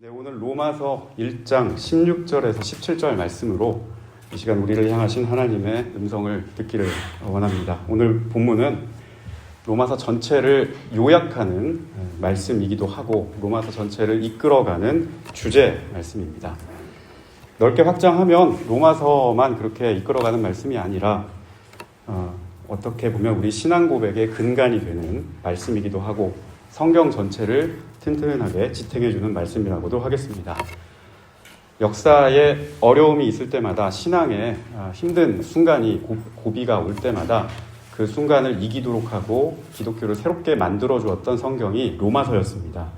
네, 오늘 로마서 1장 16절에서 17절 말씀으로 이 시간 우리를 향하신 하나님의 음성을 듣기를 원합니다. 오늘 본문은 로마서 전체를 요약하는 말씀이기도 하고 로마서 전체를 이끌어가는 주제 말씀입니다. 넓게 확장하면 로마서만 그렇게 이끌어가는 말씀이 아니라 어떻게 보면 우리 신앙 고백의 근간이 되는 말씀이기도 하고 성경 전체를 튼튼하게 지탱해주는 말씀이라고도 하겠습니다. 역사에 어려움이 있을 때마다 신앙에 힘든 순간이 고비가 올 때마다 그 순간을 이기도록 하고 기독교를 새롭게 만들어 주었던 성경이 로마서였습니다.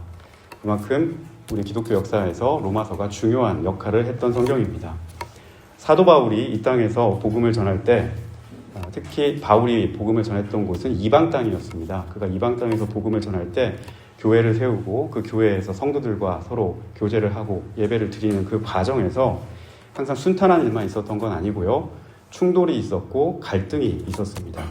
그만큼 우리 기독교 역사에서 로마서가 중요한 역할을 했던 성경입니다. 사도 바울이 이 땅에서 복음을 전할 때 특히 바울이 복음을 전했던 곳은 이방 땅이었습니다. 그가 이방 땅에서 복음을 전할 때 교회를 세우고 그 교회에서 성도들과 서로 교제를 하고 예배를 드리는 그 과정에서 항상 순탄한 일만 있었던 건 아니고요. 충돌이 있었고 갈등이 있었습니다.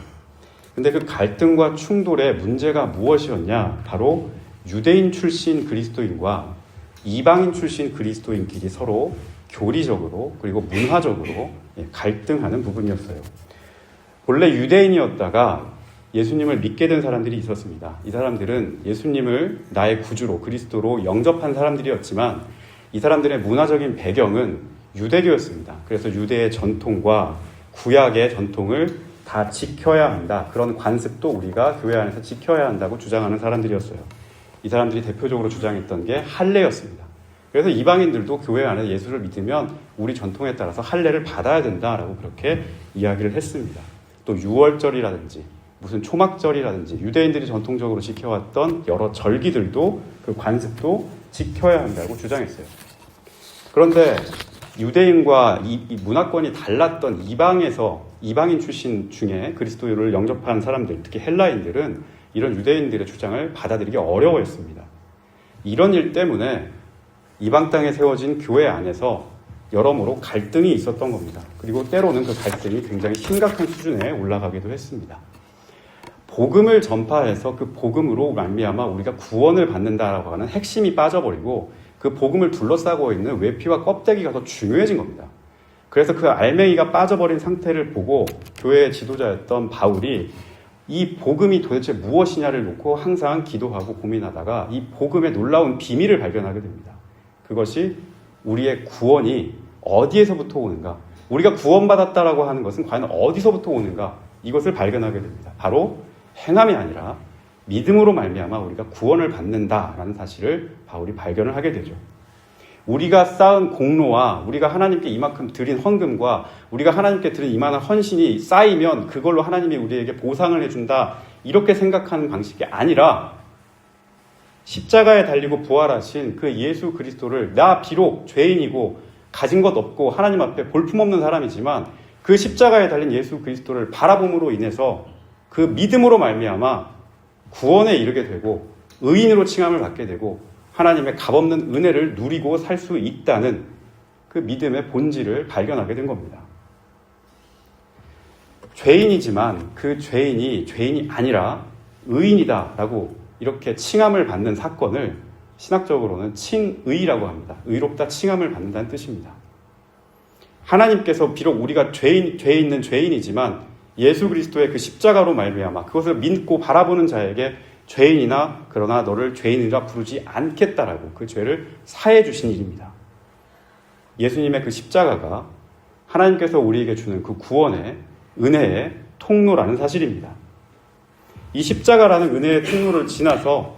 근데 그 갈등과 충돌의 문제가 무엇이었냐? 바로 유대인 출신 그리스도인과 이방인 출신 그리스도인끼리 서로 교리적으로 그리고 문화적으로 갈등하는 부분이었어요. 본래 유대인이었다가 예수님을 믿게 된 사람들이 있었습니다. 이 사람들은 예수님을 나의 구주로 그리스도로 영접한 사람들이었지만 이 사람들의 문화적인 배경은 유대교였습니다. 그래서 유대의 전통과 구약의 전통을 다 지켜야 한다. 그런 관습도 우리가 교회 안에서 지켜야 한다고 주장하는 사람들이었어요. 이 사람들이 대표적으로 주장했던 게 할례였습니다. 그래서 이방인들도 교회 안에 예수를 믿으면 우리 전통에 따라서 할례를 받아야 된다라고 그렇게 이야기를 했습니다. 또 유월절이라든지 무슨 초막절이라든지 유대인들이 전통적으로 지켜왔던 여러 절기들도 그 관습도 지켜야 한다고 주장했어요. 그런데 유대인과 이 문화권이 달랐던 이방인 출신 중에 그리스도를 영접한 사람들, 특히 헬라인들은 이런 유대인들의 주장을 받아들이기 어려워했습니다. 이런 일 때문에 이방 땅에 세워진 교회 안에서 여러모로 갈등이 있었던 겁니다. 그리고 때로는 그 갈등이 굉장히 심각한 수준에 올라가기도 했습니다. 복음을 전파해서 그 복음으로 말미암아 우리가 구원을 받는다라고 하는 핵심이 빠져버리고 그 복음을 둘러싸고 있는 외피와 껍데기가 더 중요해진 겁니다. 그래서 그 알맹이가 빠져버린 상태를 보고 교회의 지도자였던 바울이 이 복음이 도대체 무엇이냐를 놓고 항상 기도하고 고민하다가 이 복음의 놀라운 비밀을 발견하게 됩니다. 그것이 우리의 구원이 어디에서부터 오는가? 우리가 구원받았다라고 하는 것은 과연 어디서부터 오는가? 이것을 발견하게 됩니다. 바로 행함이 아니라 믿음으로 말미암아 우리가 구원을 받는다라는 사실을 바울이 발견을 하게 되죠. 우리가 쌓은 공로와 우리가 하나님께 이만큼 드린 헌금과 우리가 하나님께 드린 이만한 헌신이 쌓이면 그걸로 하나님이 우리에게 보상을 해준다 이렇게 생각하는 방식이 아니라 십자가에 달리고 부활하신 그 예수 그리스도를 나 비록 죄인이고 가진 것 없고 하나님 앞에 볼품없는 사람이지만 그 십자가에 달린 예수 그리스도를 바라봄으로 인해서 그 믿음으로 말미암아 구원에 이르게 되고 의인으로 칭함을 받게 되고 하나님의 값없는 은혜를 누리고 살 수 있다는 그 믿음의 본질을 발견하게 된 겁니다. 죄인이지만 그 죄인이 아니라 의인이다라고 이렇게 칭함을 받는 사건을 신학적으로는 칭의라고 합니다. 의롭다 칭함을 받는다는 뜻입니다. 하나님께서 비록 우리가 죄 있는 죄인이지만 예수 그리스도의 그 십자가로 말미암아 그것을 믿고 바라보는 자에게 죄인이나 그러나 너를 죄인이라 부르지 않겠다라고 그 죄를 사해 주신 일입니다. 예수님의 그 십자가가 하나님께서 우리에게 주는 그 구원의 은혜의 통로라는 사실입니다. 이 십자가라는 은혜의 통로를 지나서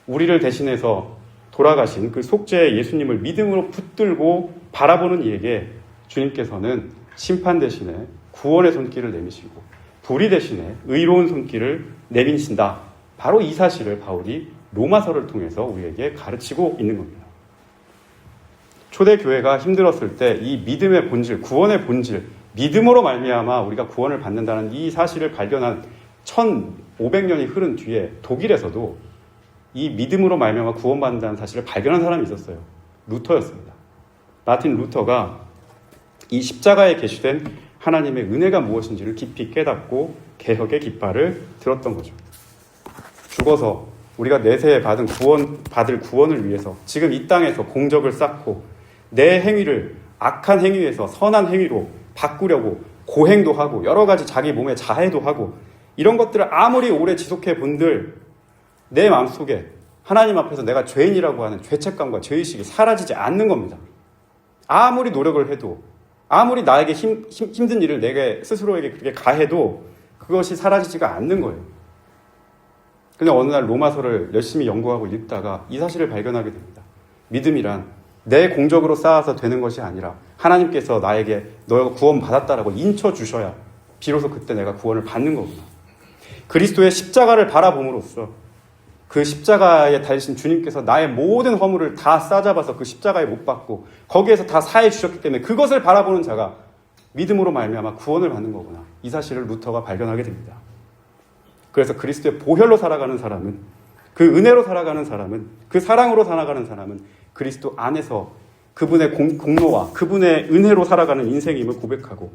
우리를 대신해서 돌아가신 그 속죄의 예수님을 믿음으로 붙들고 바라보는 이에게 주님께서는 심판 대신에 구원의 손길을 내미시고 불의 대신에 의로운 손길을 내미신다. 바로 이 사실을 바울이 로마서를 통해서 우리에게 가르치고 있는 겁니다. 초대교회가 힘들었을 때 이 믿음의 본질, 구원의 본질, 믿음으로 말미암아 우리가 구원을 받는다는 이 사실을 발견한 1500년이 흐른 뒤에 독일에서도 이 믿음으로 말미암아 구원받는다는 사실을 발견한 사람이 있었어요. 루터였습니다. 마틴 루터가 이 십자가에 계시된 하나님의 은혜가 무엇인지를 깊이 깨닫고 개혁의 깃발을 들었던 거죠. 죽어서 우리가 내세에 받을 구원을 위해서 지금 이 땅에서 공적을 쌓고 내 행위를 악한 행위에서 선한 행위로 바꾸려고 고행도 하고 여러 가지 자기 몸에 자해도 하고 이런 것들을 아무리 오래 지속해 본들 내 마음속에 하나님 앞에서 내가 죄인이라고 하는 죄책감과 죄의식이 사라지지 않는 겁니다. 아무리 노력을 해도 아무리 나에게 힘든 일을 내게 스스로에게 그렇게 가해도 그것이 사라지지가 않는 거예요. 근데 어느 날 로마서를 열심히 연구하고 읽다가 이 사실을 발견하게 됩니다. 믿음이란 내 공적으로 쌓아서 되는 것이 아니라 하나님께서 나에게 너가 구원 받았다라고 인쳐주셔야 비로소 그때 내가 구원을 받는 거구나. 그리스도의 십자가를 바라봄으로써 그 십자가에 달리신 주님께서 나의 모든 허물을 다 싸잡아서 그 십자가에 못 박고 거기에서 다 사해 주셨기 때문에 그것을 바라보는 자가 믿음으로 말미암아 구원을 받는 거구나. 이 사실을 루터가 발견하게 됩니다. 그래서 그리스도의 보혈로 살아가는 사람은, 그 은혜로 살아가는 사람은, 그 사랑으로 살아가는 사람은 그리스도 안에서 그분의 공로와 그분의 은혜로 살아가는 인생임을 고백하고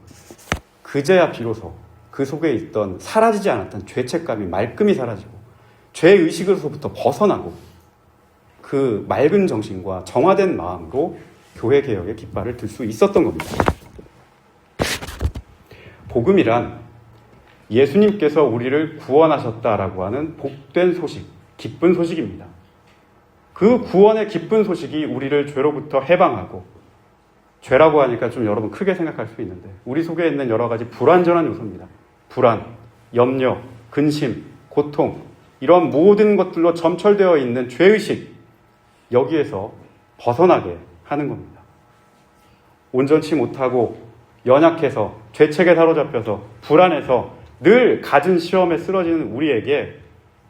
그제야 비로소 그 속에 있던 사라지지 않았던 죄책감이 말끔히 사라지고 죄의식으로부터 벗어나고 그 맑은 정신과 정화된 마음으로 교회 개혁의 깃발을 들 수 있었던 겁니다. 복음이란 예수님께서 우리를 구원하셨다라고 하는 복된 소식, 기쁜 소식입니다. 그 구원의 기쁜 소식이 우리를 죄로부터 해방하고, 죄라고 하니까 좀 여러분 크게 생각할 수 있는데 우리 속에 있는 여러 가지 불완전한 요소입니다. 불안, 염려, 근심, 고통, 이런 모든 것들로 점철되어 있는 죄의식, 여기에서 벗어나게 하는 겁니다. 온전치 못하고 연약해서 죄책에 사로잡혀서 불안해서 늘 갖은 시험에 쓰러지는 우리에게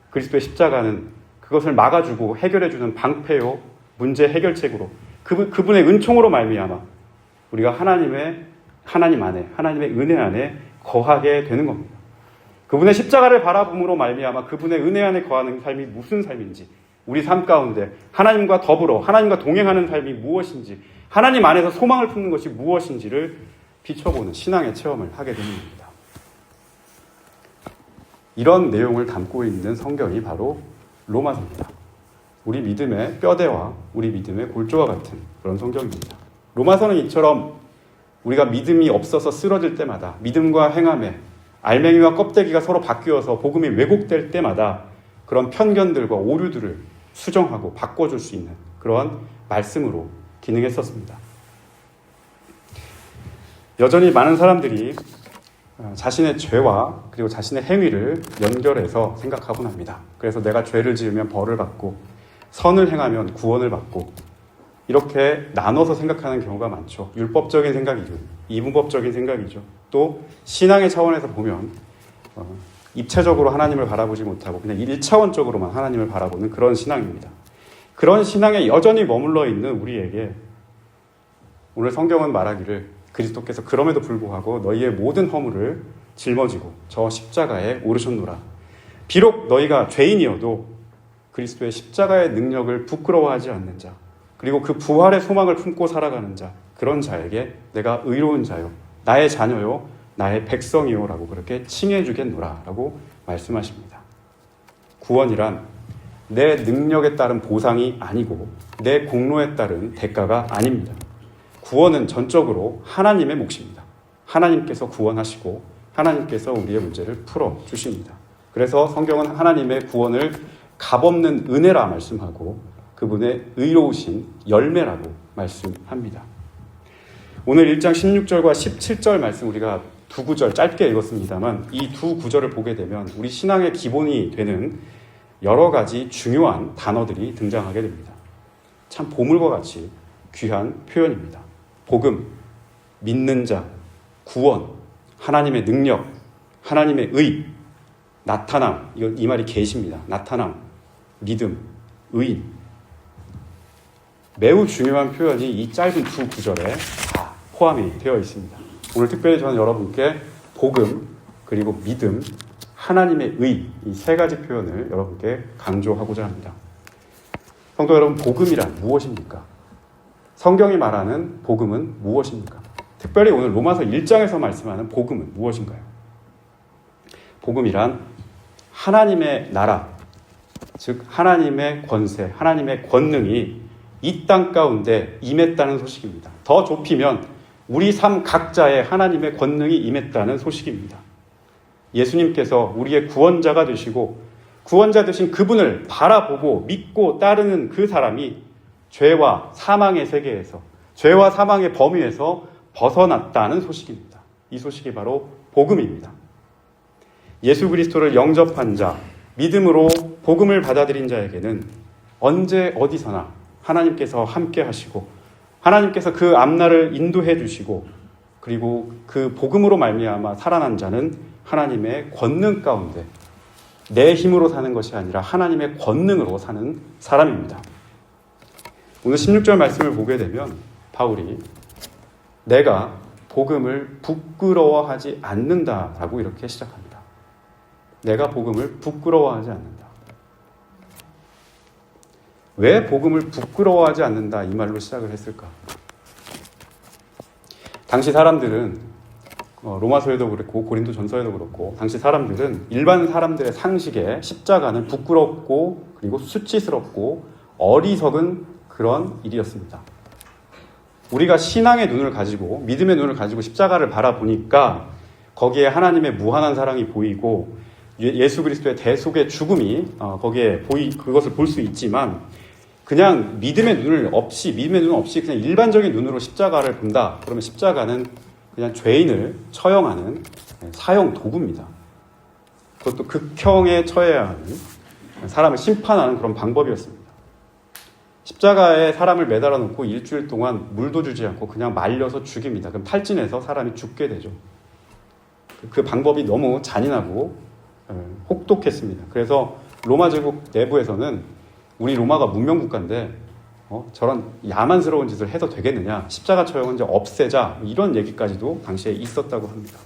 그리스도의 십자가는 그것을 막아주고 해결해주는 방패요, 문제 해결책으로 그분의 은총으로 말미암아 우리가 하나님 안에, 하나님의 은혜 안에 거하게 되는 겁니다. 그분의 십자가를 바라봄으로 말미암아 그분의 은혜 안에 거하는 삶이 무슨 삶인지, 우리 삶 가운데 하나님과 더불어 하나님과 동행하는 삶이 무엇인지, 하나님 안에서 소망을 품는 것이 무엇인지를 비춰보는 신앙의 체험을 하게 되는 겁니다. 이런 내용을 담고 있는 성경이 바로 로마서입니다. 우리 믿음의 뼈대와 우리 믿음의 골조와 같은 그런 성경입니다. 로마서는 이처럼 우리가 믿음이 없어서 쓰러질 때마다, 믿음과 행함에 알맹이와 껍데기가 서로 바뀌어서 복음이 왜곡될 때마다 그런 편견들과 오류들을 수정하고 바꿔줄 수 있는 그런 말씀으로 기능했었습니다. 여전히 많은 사람들이 자신의 죄와 그리고 자신의 행위를 연결해서 생각하곤 합니다. 그래서 내가 죄를 지으면 벌을 받고 선을 행하면 구원을 받고 이렇게 나눠서 생각하는 경우가 많죠. 율법적인 생각이죠. 이분법적인 생각이죠. 또 신앙의 차원에서 보면 입체적으로 하나님을 바라보지 못하고 그냥 1차원적으로만 하나님을 바라보는 그런 신앙입니다. 그런 신앙에 여전히 머물러 있는 우리에게 오늘 성경은 말하기를 그리스도께서 그럼에도 불구하고 너희의 모든 허물을 짊어지고 저 십자가에 오르셨노라. 비록 너희가 죄인이어도 그리스도의 십자가의 능력을 부끄러워하지 않는 자, 그리고 그 부활의 소망을 품고 살아가는 자, 그런 자에게 내가 의로운 자요, 나의 자녀요, 나의 백성이요 라고 그렇게 칭해 주겠노라 라고 말씀하십니다. 구원이란 내 능력에 따른 보상이 아니고 내 공로에 따른 대가가 아닙니다. 구원은 전적으로 하나님의 몫입니다. 하나님께서 구원하시고 하나님께서 우리의 문제를 풀어주십니다. 그래서 성경은 하나님의 구원을 값없는 은혜라 말씀하고 그분의 의로우신 열매라고 말씀합니다. 오늘 1장 16절과 17절 말씀 우리가 두 구절 짧게 읽었습니다만 이 두 구절을 보게 되면 우리 신앙의 기본이 되는 여러 가지 중요한 단어들이 등장하게 됩니다. 참 보물과 같이 귀한 표현입니다. 복음, 믿는 자, 구원, 하나님의 능력, 하나님의 의, 나타남, 이 말이 계십니다. 나타남, 믿음, 의인. 매우 중요한 표현이 이 짧은 두 구절에 다 포함이 되어 있습니다. 오늘 특별히 저는 여러분께 복음, 그리고 믿음, 하나님의 의, 이 세 가지 표현을 여러분께 강조하고자 합니다. 성도 여러분, 복음이란 무엇입니까? 성경이 말하는 복음은 무엇입니까? 특별히 오늘 로마서 1장에서 말씀하는 복음은 무엇인가요? 복음이란 하나님의 나라, 즉 하나님의 권세, 하나님의 권능이 이 땅 가운데 임했다는 소식입니다. 더 좁히면 우리 삶 각자에 하나님의 권능이 임했다는 소식입니다. 예수님께서 우리의 구원자가 되시고 구원자 되신 그분을 바라보고 믿고 따르는 그 사람이 죄와 사망의 세계에서, 죄와 사망의 범위에서 벗어났다는 소식입니다. 이 소식이 바로 복음입니다. 예수 그리스도를 영접한 자, 믿음으로 복음을 받아들인 자에게는 언제 어디서나 하나님께서 함께 하시고 하나님께서 그 앞날을 인도해 주시고 그리고 그 복음으로 말미암아 살아난 자는 하나님의 권능 가운데 내 힘으로 사는 것이 아니라 하나님의 권능으로 사는 사람입니다. 오늘 16절 말씀을 보게 되면 바울이 내가 복음을 부끄러워하지 않는다라고 이렇게 시작합니다. 내가 복음을 부끄러워하지 않는다. 왜 복음을 부끄러워하지 않는다 이 말로 시작을 했을까? 당시 사람들은 로마서에도 그렇고 고린도 전서에도 그렇고 당시 사람들은 일반 사람들의 상식에 십자가는 부끄럽고 그리고 수치스럽고 어리석은 그런 일이었습니다. 우리가 신앙의 눈을 가지고 믿음의 눈을 가지고 십자가를 바라보니까 거기에 하나님의 무한한 사랑이 보이고 예수 그리스도의 대속의 죽음이 거기에 그것을 볼 수 있지만 그냥 믿음의 눈 없이 그냥 일반적인 눈으로 십자가를 본다. 그러면 십자가는 그냥 죄인을 처형하는 사형 도구입니다. 그것도 극형에 처해야 하는 사람을 심판하는 그런 방법이었습니다. 십자가에 사람을 매달아 놓고 일주일 동안 물도 주지 않고 그냥 말려서 죽입니다. 그럼 탈진해서 사람이 죽게 되죠. 그 방법이 너무 잔인하고 혹독했습니다. 그래서 로마 제국 내부에서는 우리 로마가 문명국가인데 저런 야만스러운 짓을 해도 되겠느냐, 십자가 처형은 이제 없애자, 이런 얘기까지도 당시에 있었다고 합니다.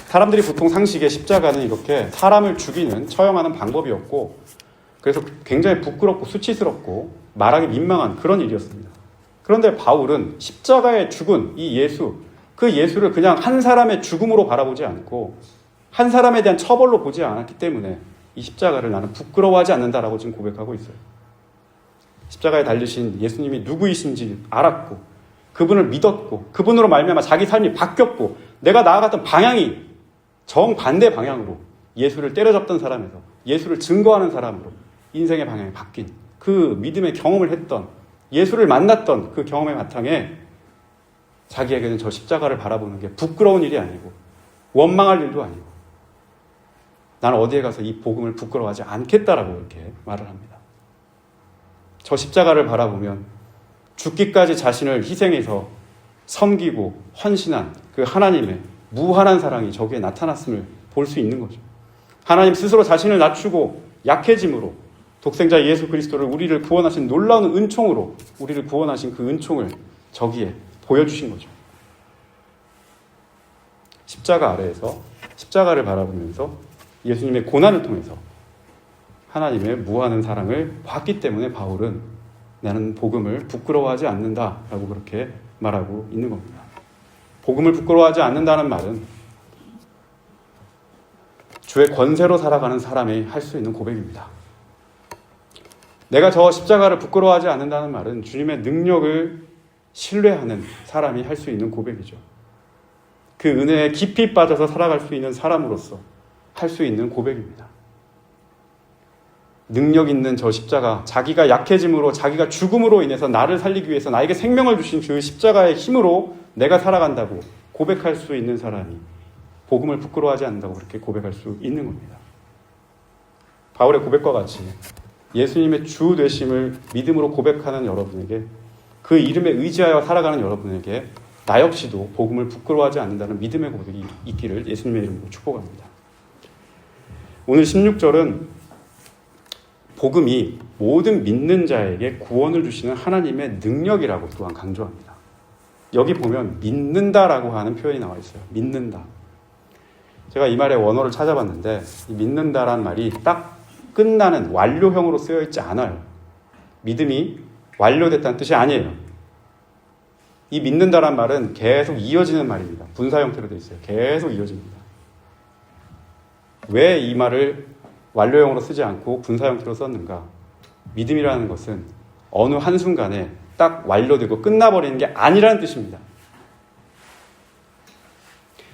사람들이 보통 상식에 십자가는 이렇게 사람을 죽이는, 처형하는 방법이었고 그래서 굉장히 부끄럽고 수치스럽고 말하기 민망한 그런 일이었습니다. 그런데 바울은 십자가에 죽은 이 예수, 그 예수를 그냥 한 사람의 죽음으로 바라보지 않고 한 사람에 대한 처벌로 보지 않았기 때문에 이 십자가를 나는 부끄러워하지 않는다라고 지금 고백하고 있어요. 십자가에 달리신 예수님이 누구이신지 알았고 그분을 믿었고 그분으로 말미암아 자기 삶이 바뀌었고 내가 나아갔던 방향이 정반대 방향으로 예수를 때려잡던 사람에서 예수를 증거하는 사람으로 인생의 방향이 바뀐 그 믿음의 경험을 했던 예수를 만났던 그 경험의 바탕에 자기에게는 저 십자가를 바라보는 게 부끄러운 일이 아니고 원망할 일도 아니고 나는 어디에 가서 이 복음을 부끄러워하지 않겠다라고 이렇게 말을 합니다. 저 십자가를 바라보면 죽기까지 자신을 희생해서 섬기고 헌신한 그 하나님의 무한한 사랑이 저기에 나타났음을 볼 수 있는 거죠. 하나님 스스로 자신을 낮추고 약해짐으로 독생자 예수 그리스도를 우리를 구원하신 놀라운 은총으로 우리를 구원하신 그 은총을 저기에 보여주신 거죠. 십자가 아래에서 십자가를 바라보면서 예수님의 고난을 통해서 하나님의 무한한 사랑을 봤기 때문에 바울은 나는 복음을 부끄러워하지 않는다라고 그렇게 말하고 있는 겁니다. 복음을 부끄러워하지 않는다는 말은 주의 권세로 살아가는 사람이 할 수 있는 고백입니다. 내가 저 십자가를 부끄러워하지 않는다는 말은 주님의 능력을 신뢰하는 사람이 할 수 있는 고백이죠. 그 은혜에 깊이 빠져서 살아갈 수 있는 사람으로서 할 수 있는 고백입니다. 능력 있는 저 십자가, 자기가 약해짐으로 자기가 죽음으로 인해서 나를 살리기 위해서 나에게 생명을 주신 그 십자가의 힘으로 내가 살아간다고 고백할 수 있는 사람이 복음을 부끄러워하지 않는다고 그렇게 고백할 수 있는 겁니다. 바울의 고백과 같이 예수님의 주 되심을 믿음으로 고백하는 여러분에게, 그 이름에 의지하여 살아가는 여러분에게 나 역시도 복음을 부끄러워하지 않는다는 믿음의 고백이 있기를 예수님의 이름으로 축복합니다. 오늘 16절은 복음이 모든 믿는 자에게 구원을 주시는 하나님의 능력이라고 또한 강조합니다. 여기 보면 믿는다라고 하는 표현이 나와 있어요. 믿는다. 제가 이 말의 원어를 찾아봤는데 이 믿는다란 말이 딱 끝나는 완료형으로 쓰여 있지 않아요. 믿음이 완료됐다는 뜻이 아니에요. 이 믿는다란 말은 계속 이어지는 말입니다. 분사 형태로 되어 있어요. 계속 이어집니다. 왜 이 말을 완료형으로 쓰지 않고 분사 형태로 썼는가? 믿음이라는 것은 어느 한순간에 딱 완료되고 끝나버리는 게 아니라는 뜻입니다.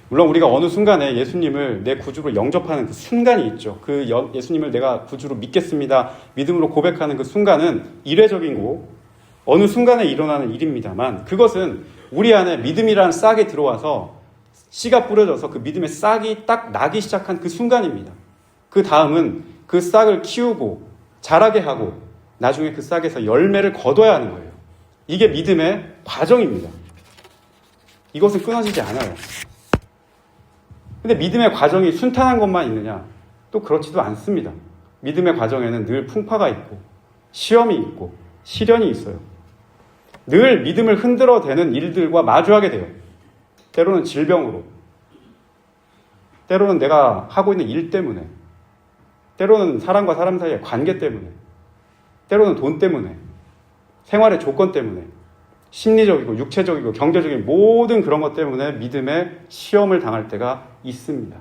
물론 우리가 어느 순간에 예수님을 내 구주로 영접하는 그 순간이 있죠. 그 예수님을 내가 구주로 믿겠습니다. 믿음으로 고백하는 그 순간은 이례적이고 어느 순간에 일어나는 일입니다만, 그것은 우리 안에 믿음이라는 싹이 들어와서 씨가 뿌려져서 그 믿음의 싹이 딱 나기 시작한 그 순간입니다. 그 다음은 그 싹을 키우고 자라게 하고 나중에 그 싹에서 열매를 거둬야 하는 거예요. 이게 믿음의 과정입니다. 이것은 끊어지지 않아요. 근데 믿음의 과정이 순탄한 것만 있느냐? 또 그렇지도 않습니다. 믿음의 과정에는 늘 풍파가 있고 시험이 있고 시련이 있어요. 늘 믿음을 흔들어대는 일들과 마주하게 돼요. 때로는 질병으로, 때로는 내가 하고 있는 일 때문에, 때로는 사람과 사람 사이의 관계 때문에, 때로는 돈 때문에, 생활의 조건 때문에, 심리적이고 육체적이고 경제적인 모든 그런 것 때문에 믿음의 시험을 당할 때가 있습니다.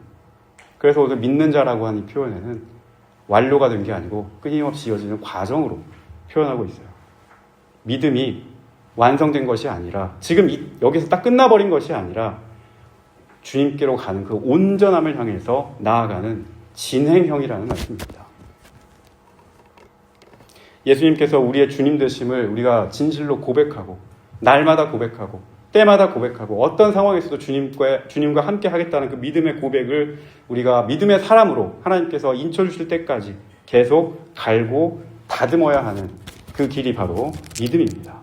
그래서 오늘 믿는 자라고 하는 이 표현에는 완료가 된 게 아니고 끊임없이 이어지는 과정으로 표현하고 있어요. 믿음이 완성된 것이 아니라, 지금 여기서 딱 끝나버린 것이 아니라 주님께로 가는 그 온전함을 향해서 나아가는 진행형이라는 말씀입니다. 예수님께서 우리의 주님 되심을 우리가 진실로 고백하고 날마다 고백하고 때마다 고백하고 어떤 상황에서도 주님과 함께 하겠다는 그 믿음의 고백을 우리가 믿음의 사람으로 하나님께서 인쳐주실 때까지 계속 갈고 다듬어야 하는 그 길이 바로 믿음입니다.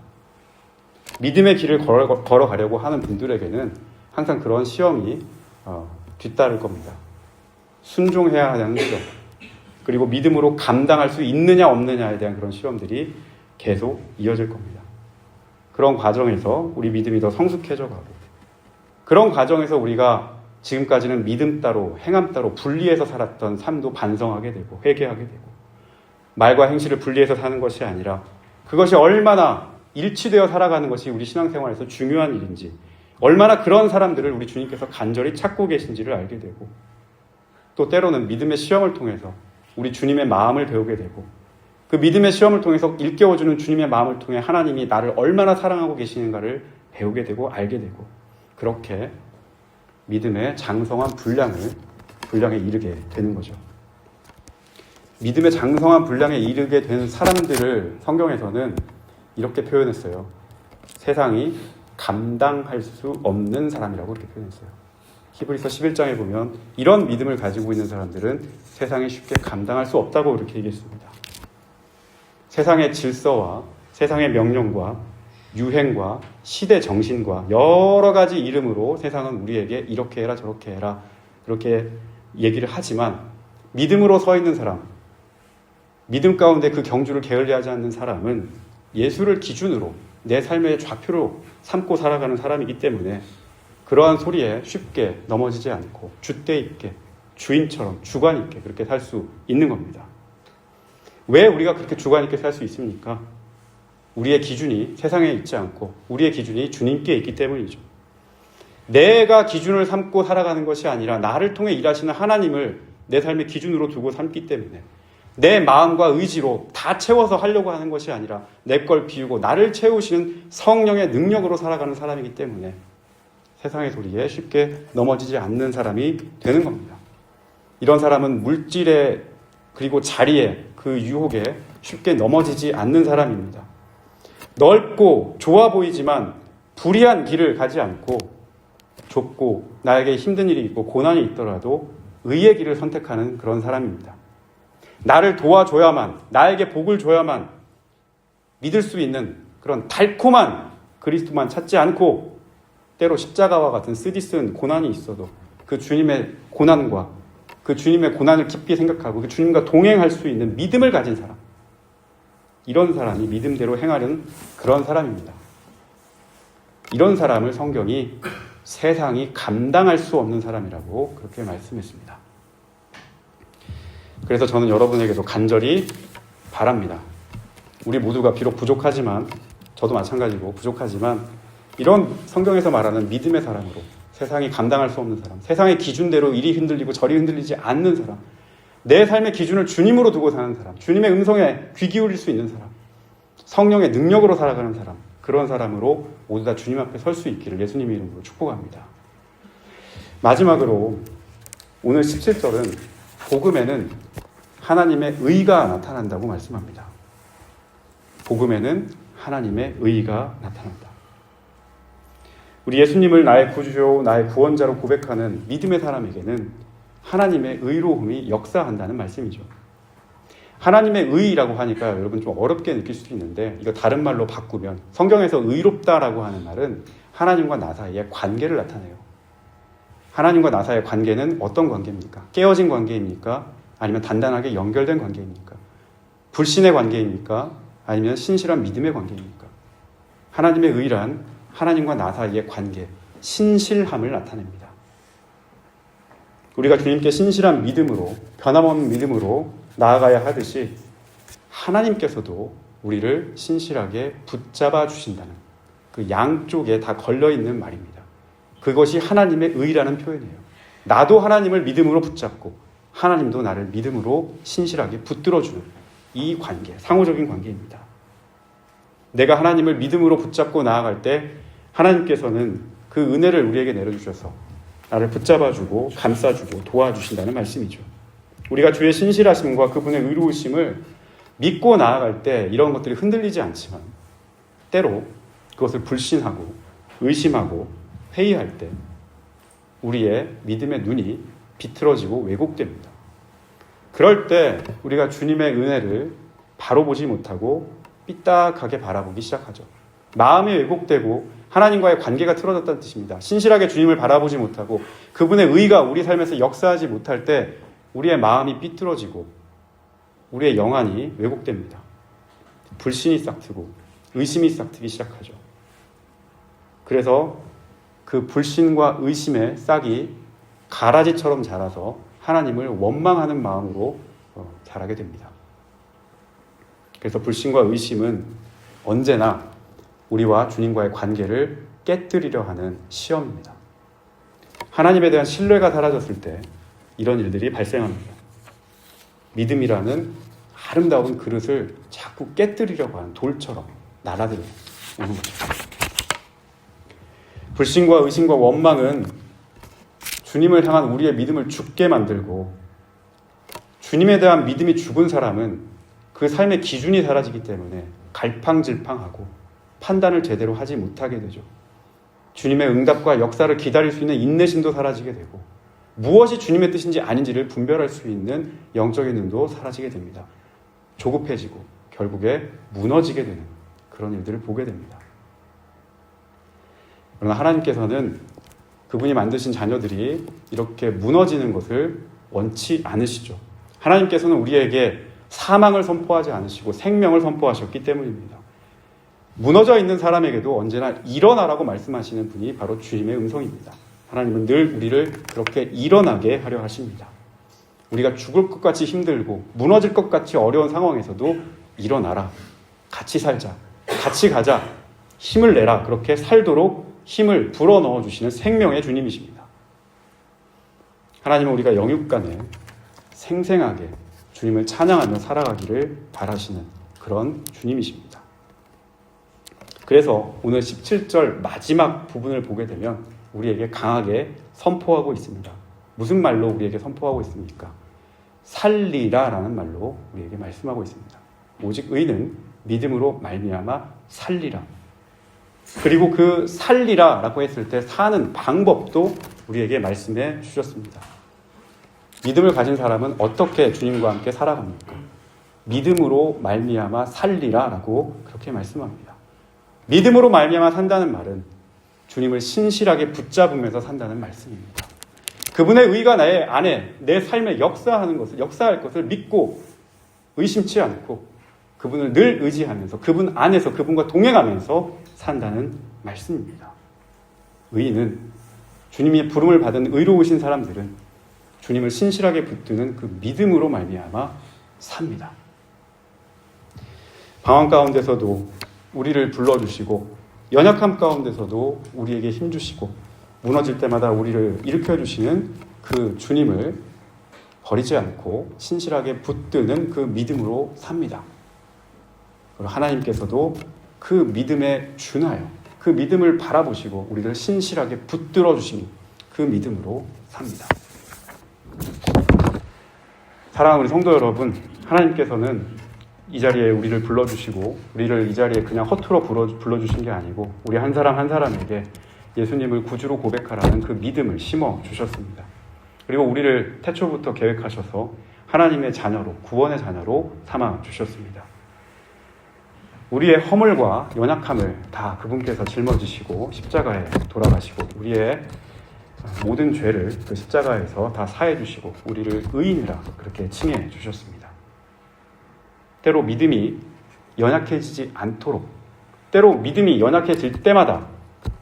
믿음의 길을 걸어가려고 하는 분들에게는 항상 그런 시험이 뒤따를 겁니다. 순종해야 하는 시험, 그리고 믿음으로 감당할 수 있느냐 없느냐에 대한 그런 시험들이 계속 이어질 겁니다. 그런 과정에서 우리 믿음이 더 성숙해져 가고, 그런 과정에서 우리가 지금까지는 믿음 따로 행함 따로 분리해서 살았던 삶도 반성하게 되고 회개하게 되고, 말과 행실을 분리해서 사는 것이 아니라 그것이 얼마나 일치되어 살아가는 것이 우리 신앙생활에서 중요한 일인지, 얼마나 그런 사람들을 우리 주님께서 간절히 찾고 계신지를 알게 되고, 또 때로는 믿음의 시험을 통해서 우리 주님의 마음을 배우게 되고, 그 믿음의 시험을 통해서 일깨워주는 주님의 마음을 통해 하나님이 나를 얼마나 사랑하고 계시는가를 배우게 되고 알게 되고, 그렇게 믿음의 장성한 분량에 이르게 되는 거죠. 믿음의 장성한 분량에 이르게 된 사람들을 성경에서는 이렇게 표현했어요. 세상이 감당할 수 없는 사람이라고 이렇게 표현했어요. 히브리서 11장에 보면 이런 믿음을 가지고 있는 사람들은 세상이 쉽게 감당할 수 없다고 이렇게 얘기했습니다. 세상의 질서와 세상의 명령과 유행과 시대 정신과 여러 가지 이름으로 세상은 우리에게 이렇게 해라 저렇게 해라 그렇게 얘기를 하지만, 믿음으로 서 있는 사람, 믿음 가운데 그 경주를 게을리하지 않는 사람은 예수를 기준으로 내 삶의 좌표로 삼고 살아가는 사람이기 때문에 그러한 소리에 쉽게 넘어지지 않고 줏대 있게 주인처럼 주관 있게 그렇게 살 수 있는 겁니다. 왜 우리가 그렇게 주관 있게 살 수 있습니까? 우리의 기준이 세상에 있지 않고 우리의 기준이 주님께 있기 때문이죠. 내가 기준을 삼고 살아가는 것이 아니라 나를 통해 일하시는 하나님을 내 삶의 기준으로 두고 삼기 때문에, 내 마음과 의지로 다 채워서 하려고 하는 것이 아니라 내 걸 비우고 나를 채우시는 성령의 능력으로 살아가는 사람이기 때문에 세상의 소리에 쉽게 넘어지지 않는 사람이 되는 겁니다. 이런 사람은 물질에 그리고 자리에 그 유혹에 쉽게 넘어지지 않는 사람입니다. 넓고 좋아 보이지만 불의한 길을 가지 않고, 좁고 나에게 힘든 일이 있고 고난이 있더라도 의의 길을 선택하는 그런 사람입니다. 나를 도와줘야만, 나에게 복을 줘야만 믿을 수 있는 그런 달콤한 그리스도만 찾지 않고, 때로 십자가와 같은 쓰디쓴 고난이 있어도 그 주님의 고난과 그 주님의 고난을 깊이 생각하고 그 주님과 동행할 수 있는 믿음을 가진 사람, 이런 사람이 믿음대로 행하는 그런 사람입니다. 이런 사람을 성경이 세상이 감당할 수 없는 사람이라고 그렇게 말씀했습니다. 그래서 저는 여러분에게도 간절히 바랍니다. 우리 모두가 비록 부족하지만, 저도 마찬가지고 부족하지만, 이런 성경에서 말하는 믿음의 사람으로 세상이 감당할 수 없는 사람, 세상의 기준대로 이리 흔들리고 저리 흔들리지 않는 사람, 내 삶의 기준을 주님으로 두고 사는 사람, 주님의 음성에 귀 기울일 수 있는 사람, 성령의 능력으로 살아가는 사람, 그런 사람으로 모두 다 주님 앞에 설 수 있기를 예수님의 이름으로 축복합니다. 마지막으로 오늘 17절은 복음에는 하나님의 의가 나타난다고 말씀합니다. 복음에는 하나님의 의가 나타난다. 우리 예수님을 나의 구주요, 나의 구원자로 고백하는 믿음의 사람에게는 하나님의 의로움이 역사한다는 말씀이죠. 하나님의 의라고 하니까 여러분 좀 어렵게 느낄 수도 있는데, 이거 다른 말로 바꾸면 성경에서 의롭다라고 하는 말은 하나님과 나 사이의 관계를 나타내요. 하나님과 나 사이의 관계는 어떤 관계입니까? 깨어진 관계입니까? 아니면 단단하게 연결된 관계입니까? 불신의 관계입니까? 아니면 신실한 믿음의 관계입니까? 하나님의 의란 하나님과 나 사이의 관계, 신실함을 나타냅니다. 우리가 주님께 신실한 믿음으로, 변함없는 믿음으로 나아가야 하듯이 하나님께서도 우리를 신실하게 붙잡아 주신다는, 그 양쪽에 다 걸려있는 말입니다. 그것이 하나님의 의라는 표현이에요. 나도 하나님을 믿음으로 붙잡고 하나님도 나를 믿음으로 신실하게 붙들어주는 이 관계, 상호적인 관계입니다. 내가 하나님을 믿음으로 붙잡고 나아갈 때 하나님께서는 그 은혜를 우리에게 내려주셔서 나를 붙잡아주고 감싸주고 도와주신다는 말씀이죠. 우리가 주의 신실하심과 그분의 의로우심을 믿고 나아갈 때 이런 것들이 흔들리지 않지만, 때로 그것을 불신하고 의심하고 회의할 때 우리의 믿음의 눈이 비틀어지고 왜곡됩니다. 그럴 때 우리가 주님의 은혜를 바로 보지 못하고 삐딱하게 바라보기 시작하죠. 마음이 왜곡되고 하나님과의 관계가 틀어졌다는 뜻입니다. 신실하게 주님을 바라보지 못하고 그분의 의가 우리 삶에서 역사하지 못할 때 우리의 마음이 삐뚤어지고 우리의 영안이 왜곡됩니다. 불신이 싹트고 의심이 싹트기 시작하죠. 그래서 그 불신과 의심의 싹이 가라지처럼 자라서 하나님을 원망하는 마음으로 자라게 됩니다. 그래서 불신과 의심은 언제나 우리와 주님과의 관계를 깨뜨리려 하는 시험입니다. 하나님에 대한 신뢰가 사라졌을 때 이런 일들이 발생합니다. 믿음이라는 아름다운 그릇을 자꾸 깨뜨리려고 하는 돌처럼 날아들어 오는 거죠. 불신과 의심과 원망은 주님을 향한 우리의 믿음을 죽게 만들고, 주님에 대한 믿음이 죽은 사람은 그 삶의 기준이 사라지기 때문에 갈팡질팡하고 판단을 제대로 하지 못하게 되죠. 주님의 응답과 역사를 기다릴 수 있는 인내심도 사라지게 되고, 무엇이 주님의 뜻인지 아닌지를 분별할 수 있는 영적인 눈도 사라지게 됩니다. 조급해지고 결국에 무너지게 되는 그런 일들을 보게 됩니다. 그러나 하나님께서는 그분이 만드신 자녀들이 이렇게 무너지는 것을 원치 않으시죠. 하나님께서는 우리에게 사망을 선포하지 않으시고 생명을 선포하셨기 때문입니다. 무너져 있는 사람에게도 언제나 일어나라고 말씀하시는 분이 바로 주님의 음성입니다. 하나님은 늘 우리를 그렇게 일어나게 하려 하십니다. 우리가 죽을 것 같이 힘들고 무너질 것 같이 어려운 상황에서도 일어나라, 같이 살자, 같이 가자, 힘을 내라, 그렇게 살도록 힘을 불어넣어 주시는 생명의 주님이십니다. 하나님은 우리가 영육간에 생생하게 주님을 찬양하며 살아가기를 바라시는 그런 주님이십니다. 그래서 오늘 17절 마지막 부분을 보게 되면 우리에게 강하게 선포하고 있습니다. 무슨 말로 우리에게 선포하고 있습니까? 살리라 라는 말로 우리에게 말씀하고 있습니다. 오직 의는 믿음으로 말미암아 살리라. 그리고 그 살리라 라고 했을 때 사는 방법도 우리에게 말씀해 주셨습니다. 믿음을 가진 사람은 어떻게 주님과 함께 살아갑니까? 믿음으로 말미암아 살리라 라고 그렇게 말씀합니다. 믿음으로 말미암아 산다는 말은 주님을 신실하게 붙잡으면서 산다는 말씀입니다. 그분의 의가 나의 안에 내 삶에 역사할 것을 믿고 의심치 않고 그분을 늘 의지하면서 그분 안에서 그분과 동행하면서 산다는 말씀입니다. 의인은 주님의 부름을 받은 의로우신 사람들은 주님을 신실하게 붙드는 그 믿음으로 말미암아 삽니다. 방황 가운데서도 우리를 불러주시고 연약함 가운데서도 우리에게 힘주시고 무너질 때마다 우리를 일으켜주시는 그 주님을 버리지 않고 신실하게 붙드는 그 믿음으로 삽니다. 그리고 하나님께서도 그 믿음에 준하여 그 믿음을 바라보시고 우리를 신실하게 붙들어 주시니 그 믿음으로 삽니다. 사랑하는 우리 성도 여러분, 하나님께서는 이 자리에 우리를 불러주시고 우리를 이 자리에 그냥 허투루 불러주신 게 아니고 우리 한 사람 한 사람에게 예수님을 구주로 고백하라는 그 믿음을 심어 주셨습니다. 그리고 우리를 태초부터 계획하셔서 하나님의 자녀로, 구원의 자녀로 삼아 주셨습니다. 우리의 허물과 연약함을 다 그분께서 짊어지시고 십자가에 돌아가시고 우리의 모든 죄를 그 십자가에서 다 사해 주시고 우리를 의인이라 그렇게 칭해 주셨습니다. 때로 믿음이 연약해지지 않도록, 때로 믿음이 연약해질 때마다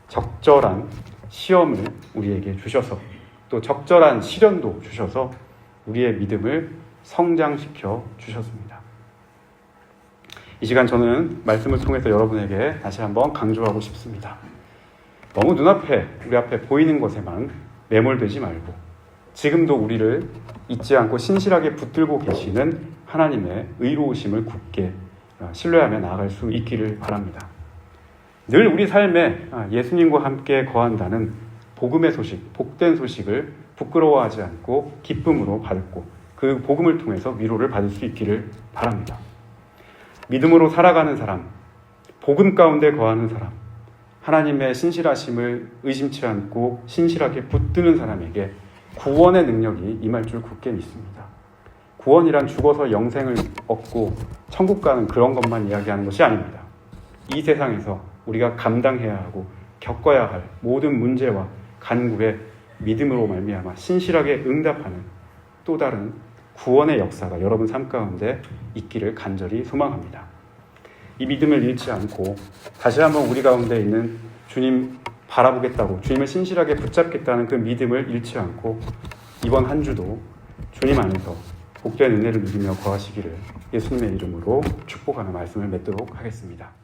적절한 시험을 우리에게 주셔서 또 적절한 시련도 주셔서 우리의 믿음을 성장시켜 주셨습니다. 이 시간 저는 말씀을 통해서 여러분에게 다시 한번 강조하고 싶습니다. 너무 눈앞에 우리 앞에 보이는 것에만 매몰되지 말고 지금도 우리를 잊지 않고 신실하게 붙들고 계시는 하나님의 의로우심을 굳게 신뢰하며 나아갈 수 있기를 바랍니다. 늘 우리 삶에 예수님과 함께 거한다는 복음의 소식, 복된 소식을 부끄러워하지 않고 기쁨으로 받고 그 복음을 통해서 위로를 받을 수 있기를 바랍니다. 믿음으로 살아가는 사람, 복음 가운데 거하는 사람, 하나님의 신실하심을 의심치 않고 신실하게 붙드는 사람에게 구원의 능력이 임할 줄 굳게 믿습니다. 구원이란 죽어서 영생을 얻고 천국 가는 그런 것만 이야기하는 것이 아닙니다. 이 세상에서 우리가 감당해야 하고 겪어야 할 모든 문제와 간구에 믿음으로 말미암아 신실하게 응답하는 또 다른 구원의 역사가 여러분 삶 가운데 있기를 간절히 소망합니다. 이 믿음을 잃지 않고 다시 한번 우리 가운데 있는 주님 바라보겠다고 주님을 신실하게 붙잡겠다는 그 믿음을 잃지 않고 이번 한 주도 주님 안에서 복된 은혜를 누리며 거하시기를 예수님의 이름으로 축복하는 말씀을 맺도록 하겠습니다.